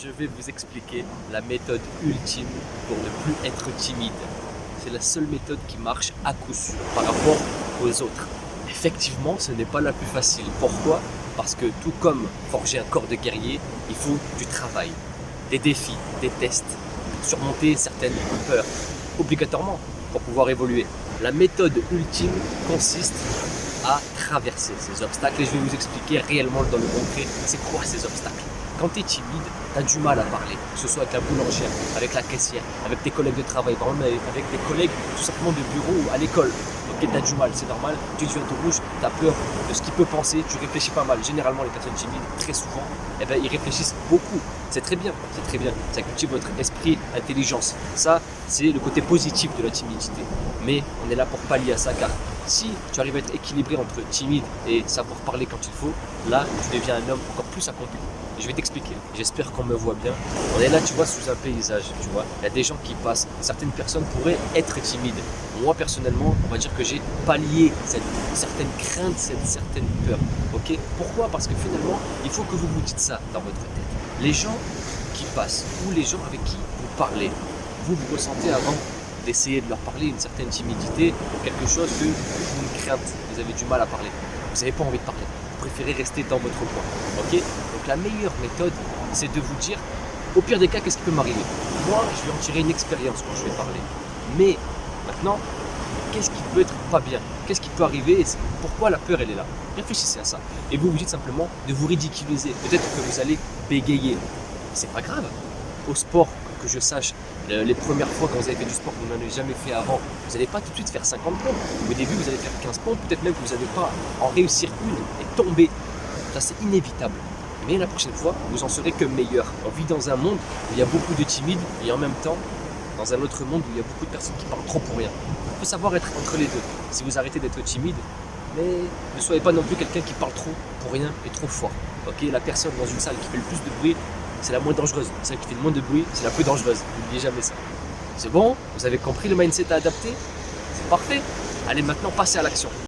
Je vais vous expliquer la méthode ultime pour ne plus être timide. C'est la seule méthode qui marche à coup sûr par rapport aux autres. Effectivement, ce n'est pas la plus facile. Pourquoi? Parce que tout comme forger un corps de guerrier, il faut du travail, des défis, des tests, surmonter certaines peurs, obligatoirement pour pouvoir évoluer. La méthode ultime consiste à traverser ces obstacles et je vais vous expliquer réellement dans le concret c'est quoi ces obstacles. Quand tu es timide, tu as du mal à parler, que ce soit avec la boulangère, avec la caissière, avec tes collègues de travail, avec tes collègues tout simplement de bureau ou à l'école. Ok, tu as du mal, c'est normal, tu es tout rouge, tu as peur de ce qu'il peut penser, tu réfléchis pas mal. Généralement, les personnes timides, très souvent, ils réfléchissent beaucoup. C'est très bien, ça cultive votre esprit, intelligence. Ça, c'est le côté positif de la timidité. Mais on est là pour pallier à ça, car si tu arrives à être équilibré entre timide et savoir parler quand il faut, là, tu deviens un homme encore plus accompli. Je vais t'expliquer, j'espère qu'on me voit bien. On est là, tu vois, sous un paysage, tu vois. Il y a des gens qui passent. Certaines personnes pourraient être timides. Moi, personnellement, on va dire que j'ai pallié cette certaine crainte, cette certaine peur. Ok? Pourquoi? Parce que finalement, il faut que vous vous dites ça dans votre tête. Les gens qui passent ou les gens avec qui vous parlez, vous ressentez avant d'essayer de leur parler une certaine timidité, quelque chose que une crainte, vous avez du mal à parler. Vous n'avez pas envie de parler. Vous préférez rester dans votre coin. Ok? Donc la meilleure méthode, c'est de vous dire, au pire des cas, qu'est-ce qui peut m'arriver? Moi, je vais en tirer une expérience quand je vais parler. Mais maintenant, qu'est-ce qui peut être pas bien? Qu'est-ce qui peut arriver? Pourquoi la peur, elle est là? Réfléchissez à ça. Et vous vous dites simplement de vous ridiculiser. Peut-être que vous allez bégayer. C'est pas grave. Au sport, que je sache, les premières fois quand vous avez fait du sport que vous n'en avez jamais fait avant, vous n'allez pas tout de suite faire 50 pompes. Au début, vous allez faire 15 pompes, peut-être même que vous n'allez pas en réussir une et tomber. Ça, c'est inévitable. Mais la prochaine fois, vous en serez que meilleur. On vit dans un monde où il y a beaucoup de timides et en même temps, dans un autre monde où il y a beaucoup de personnes qui parlent trop pour rien. Il faut savoir être entre les deux. Si vous arrêtez d'être timide, mais ne soyez pas non plus quelqu'un qui parle trop pour rien et trop fort. Ok, la personne dans une salle qui fait le plus de bruit, c'est la moins dangereuse. Celle qui fait le moins de bruit, c'est la plus dangereuse. N'oubliez jamais ça. C'est bon? Vous avez compris le mindset à adapter? C'est parfait. Allez maintenant, passez à l'action.